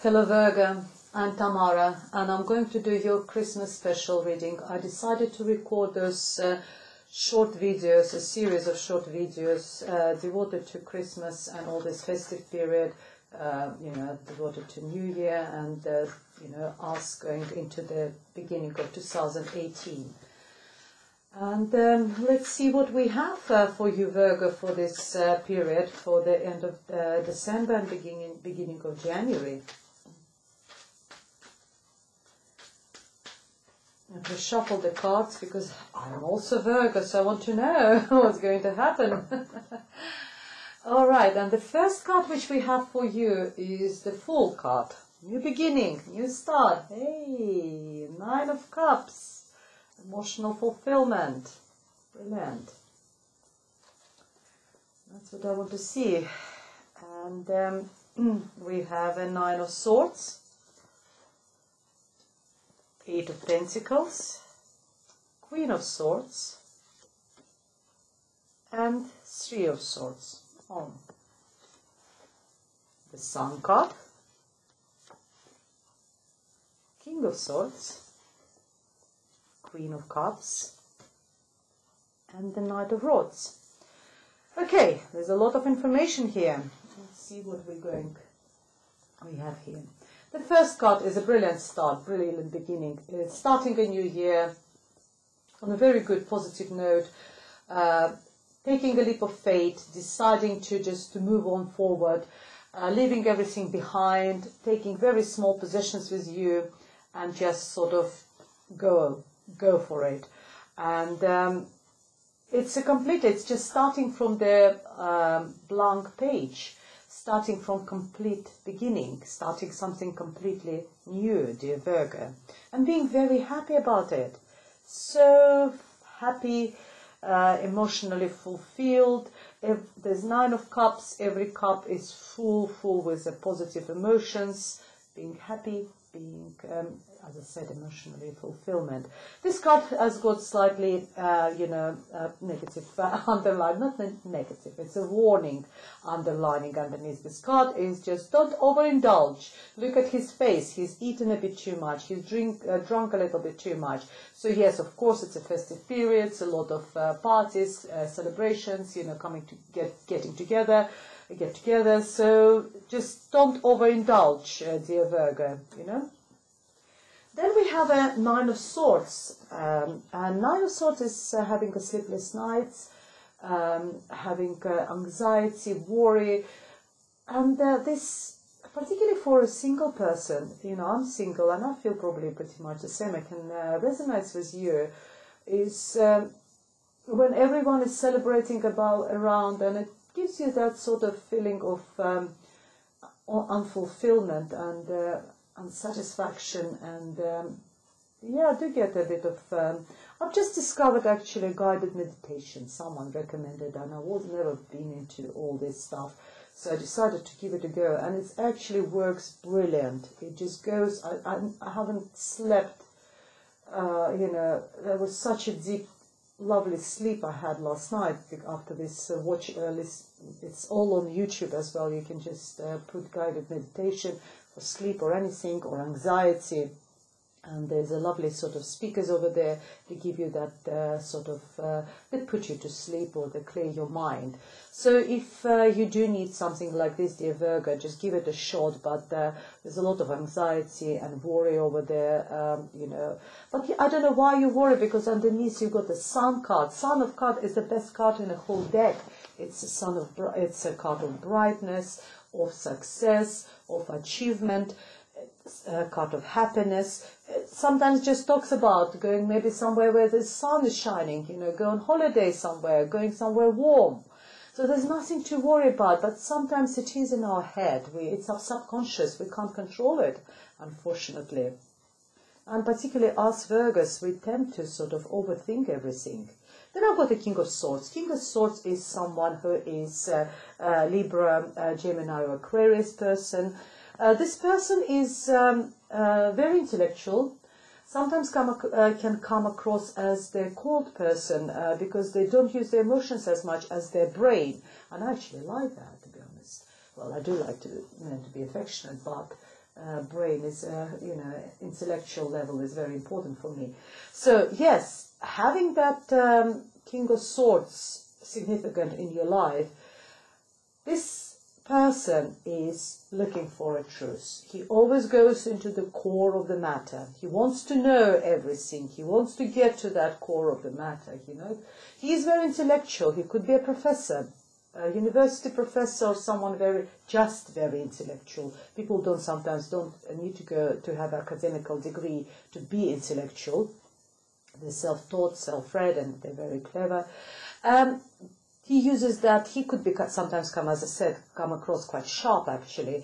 Hello Virgo, I'm Tamara and I'm going to do your Christmas special reading. I decided to record those short videos, a series of short videos devoted to Christmas and all this festive period, devoted to New Year and, us going into the beginning of 2018. And let's see what we have for you, Virgo, for this period, for the end of December and beginning of January. I have to shuffle the cards because I'm also Virgo, so I want to know what's going to happen. All right, and the first card which we have for you is the Fool card. New beginning, new start. Hey, Nine of Cups. Emotional fulfillment. Brilliant. That's what I want to see. And we have a Nine of Swords. Eight of Pentacles, Queen of Swords, and Three of Swords. The Sun card, King of Swords, Queen of Cups, and the Knight of Rods. Okay, there's a lot of information here. Let's see what we have here. The first card is a brilliant start, brilliant beginning. It's starting a new year on a very good positive note, taking a leap of faith, deciding to move on forward, leaving everything behind, taking very small possessions with you and just sort of go for it. And it's just starting from the blank page. Starting from complete beginning, starting something completely new, dear Virgo, and being very happy about it. So happy, emotionally fulfilled. If there's Nine of Cups, every cup is full with positive emotions, being happy, being, as I said, emotionally fulfillment. This card has got slightly, negative underline, not negative, it's a warning underlining underneath this card is just don't overindulge. Look at his face, he's eaten a bit too much, he's drunk a little bit too much. So yes, of course, it's a festive period, it's a lot of parties, celebrations, getting together. So just don't overindulge, dear Virgo, Then we have a Nine of Swords, and Nine of Swords is having a sleepless nights, having anxiety, worry, and this, particularly for a single person, I'm single and I feel probably pretty much the same, I can resonate with you, is when everyone is celebrating around and it gives you that sort of feeling of unfulfillment and unsatisfaction, and I do get a bit of I've just discovered actually guided meditation, someone recommended, and I was never been into all this stuff, so I decided to give it a go, and it actually works brilliant. It just goes, I haven't slept, there was such a deep lovely sleep I had last night after this it's all on YouTube as well. You can just put guided meditation for sleep or anything, or anxiety, and there's a lovely sort of speakers over there to give you that they put you to sleep or they clear your mind. So if you do need something like this, dear Virgo, just give it a shot, but there's a lot of anxiety and worry over there, But I don't know why you worry, because underneath you've got the Sun card. Sun of card is the best card in the whole deck. It's it's a card of brightness, of success, of achievement, it's a card of happiness. It sometimes just talks about going maybe somewhere where the sun is shining, go on holiday somewhere, going somewhere warm. So there's nothing to worry about, but sometimes it is in our head. It's our subconscious. We can't control it, unfortunately. And particularly us Virgos, we tend to sort of overthink everything. Then I've got the King of Swords. King of Swords is someone who is Libra, Gemini or Aquarius person. This person is very intellectual, sometimes can come across as the cold person because they don't use their emotions as much as their brain. And I actually like that, to be honest. Well, I do like to be affectionate, but brain is, intellectual level is very important for me. So yes, having that King of Swords significant in your life, this person is looking for a truth. He always goes into the core of the matter. He wants to know everything. He wants to get to that core of the matter, He is very intellectual. He could be a professor, a university professor, or someone very intellectual. People sometimes don't need to go to have an academical degree to be intellectual. They're self-taught, self-read, and they're very clever. He uses that. He could be sometimes come across quite sharp, actually,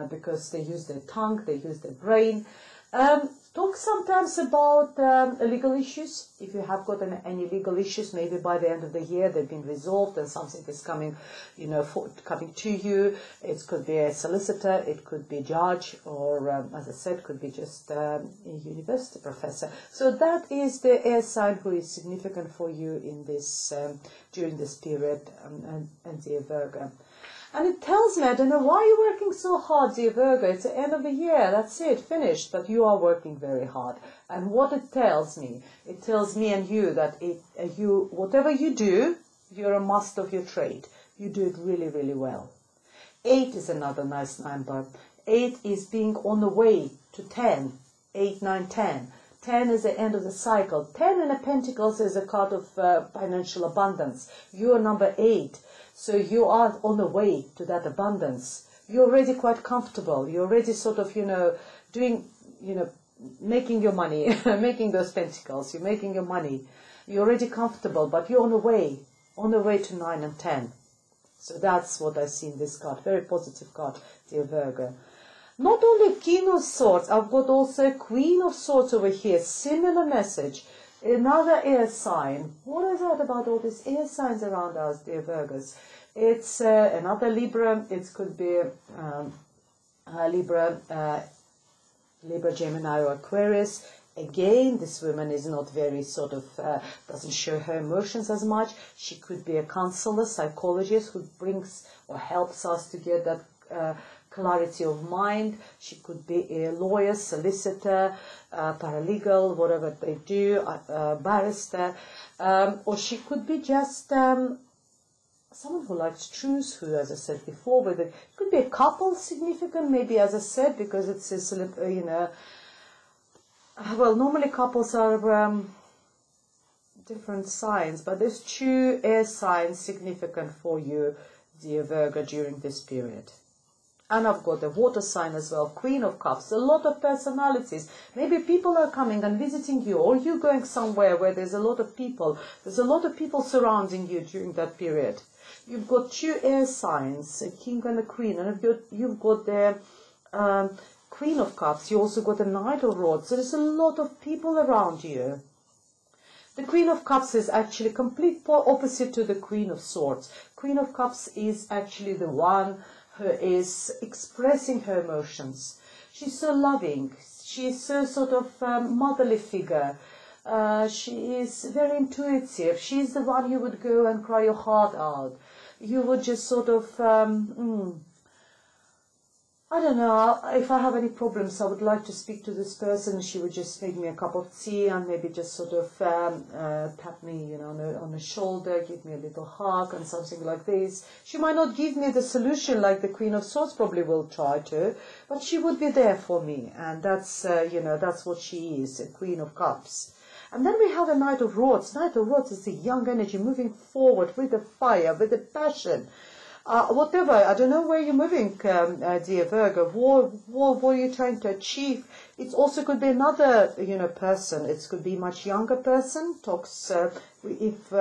because they use their tongue, they use their brain. Talk sometimes about legal issues. If you have got any legal issues, maybe by the end of the year they've been resolved and something is coming, coming to you. It could be a solicitor, it could be a judge, or as I said, could be just a university professor. So that is the air sign who is significant for you in this during this period, and dear Virgo. And it tells me, I don't know why you're working so hard, dear Virgo. It's the end of the year. That's it, finished. But you are working very hard. And what it tells me and you that whatever you do, you're a master of your trade. You do it really, really well. 8 is another nice number. 8 is being on the way to 10. 8, 9, 10. 10 is the end of the cycle. 10 in the Pentacles is a card of financial abundance. You are number 8. So you are on the way to that abundance. You're already quite comfortable. You're already sort of, doing, making your money, making those pentacles. You're making your money. You're already comfortable, but you're on the way to 9 and 10. So that's what I see in this card. Very positive card, dear Virgo. Not only King of Swords, I've got also Queen of Swords over here. Similar message. Another air sign. What is that about all these air signs around us, dear Virgos? It's another Libra. It could be Libra, Gemini, or Aquarius. Again, this woman is not very doesn't show her emotions as much. She could be a counselor, psychologist who brings or helps us to get that clarity of mind. She could be a lawyer, solicitor, paralegal, whatever they do, barrister, or she could be just someone who likes truth, who, as I said before, it could be a couple significant, maybe, as I said, because it's well, normally couples are different signs, but there's 2 air signs significant for you, dear Virgo, during this period. And I've got the water sign as well, Queen of Cups, a lot of personalities. Maybe people are coming and visiting you, or you going somewhere where there's a lot of people. There's a lot of people surrounding you during that period. You've got 2 air signs, a king and a queen, and you've got the Queen of Cups. You also got the Knight of Rods. So there's a lot of people around you. The Queen of Cups is actually complete opposite to the Queen of Swords. Queen of Cups is actually the one who is expressing her emotions. She's so loving. She's so sort of motherly figure. She is very intuitive. She's the one you would go and cry your heart out. You would just sort of, I don't know, if I have any problems, I would like to speak to this person. She would just make me a cup of tea and maybe just sort of tap me, on the shoulder, give me a little hug and something like this. She might not give me the solution like the Queen of Swords probably will try to, but she would be there for me. And that's, that's what she is, a Queen of Cups. And then we have a Knight of Rods. Knight of Rods is the young energy moving forward with the fire, with the passion. Whatever, I don't know where you're moving, dear Virgo. What are you trying to achieve? It also could be another, person. It could be a much younger person. Talks if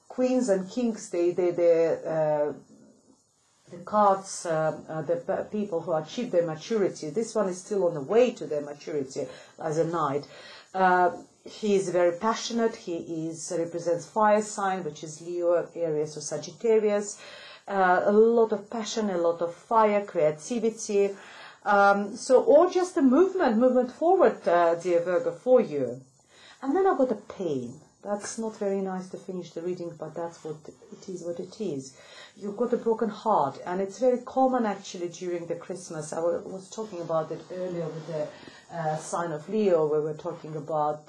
queens and kings, the cards, the people who achieve their maturity. This one is still on the way to their maturity as a knight. He is very passionate. He represents fire sign, which is Leo, Aries, or Sagittarius. A lot of passion, a lot of fire, creativity. Or just a movement forward, dear Virgo, for you. And then I've got a pain. That's not very nice to finish the reading, but that's what it is. You've got a broken heart, and it's very common actually during the Christmas. I was talking about it earlier with the sign of Leo, where we're talking about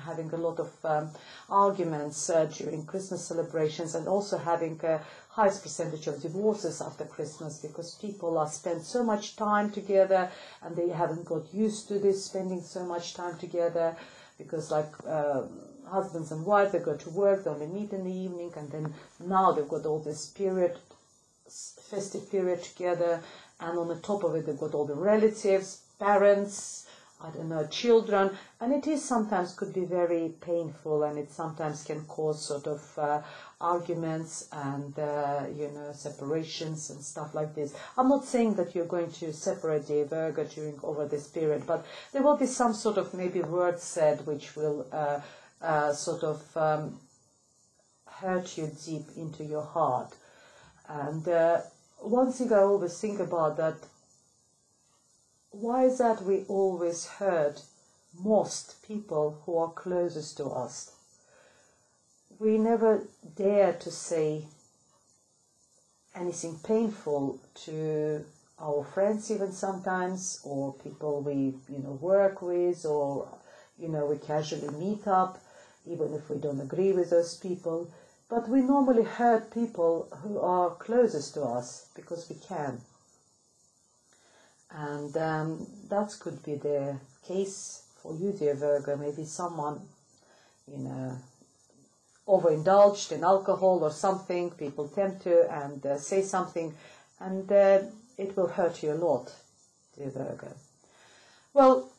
having a lot of arguments during Christmas celebrations, and also having a highest percentage of divorces after Christmas, because people are spent so much time together and they haven't got used to this, spending so much time together, because like husbands and wives, they go to work, they only meet in the evening, and then now they've got all this period, festive period together, and on the top of it they've got all the relatives, parents, I don't know, children, and it is sometimes could be very painful, and it sometimes can cause sort of arguments and separations and stuff like this. I'm not saying that you're going to separate the Virgo over this period, but there will be some sort of maybe words said which will sort of hurt you deep into your heart. And one thing I always think about that, why is that we always hurt most people who are closest to us? We never dare to say anything painful to our friends even sometimes, or people we work with, or we casually meet up, even if we don't agree with those people. But we normally hurt people who are closest to us because we can. And that could be the case for you, dear Virgo. Maybe someone, overindulged in alcohol or something. People tempt to and say something, and it will hurt you a lot, dear Virgo. Well,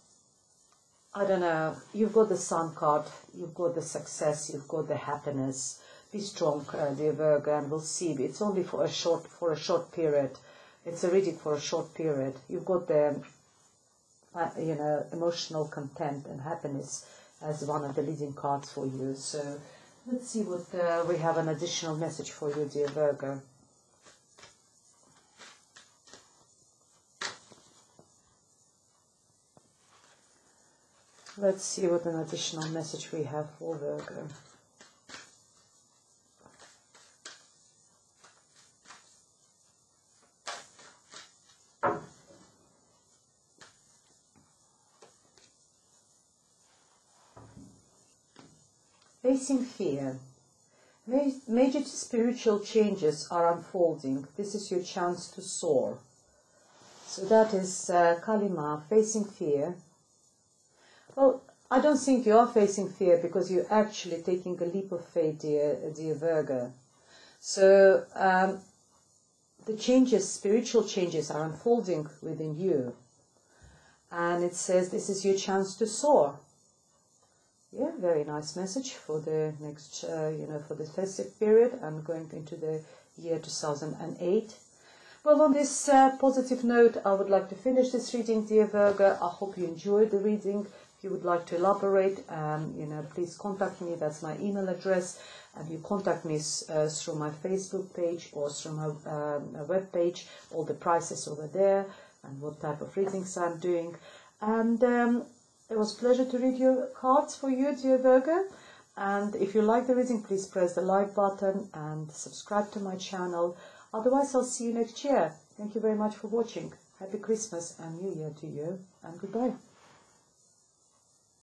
I don't know. You've got the Sun card. You've got the success. You've got the happiness. Be strong, dear Virgo, and we'll see. It's only for a short period. It's a reading for a short period. You've got the, emotional content and happiness as one of the leading cards for you. So let's see what we have an additional message for you, dear Virgo. Let's see what an additional message we have for Virgo. Facing fear. Major spiritual changes are unfolding. This is your chance to soar. So that is Kalima, facing fear. Well, I don't think you are facing fear because you're actually taking a leap of faith, dear Virgo. So the changes, spiritual changes are unfolding within you. And it says this is your chance to soar. Yeah, very nice message for the next, for the festive period and going into the year 2008. Well, on this positive note, I would like to finish this reading, dear Virgo. I hope you enjoyed the reading. If you would like to elaborate, please contact me. That's my email address. And you contact me through my Facebook page or through my web page. All the prices over there and what type of readings I'm doing. And it was a pleasure to read your cards for you, dear Virgo. And if you like the reading, please press the like button and subscribe to my channel. Otherwise, I'll see you next year. Thank you very much for watching. Happy Christmas and New Year to you, and goodbye.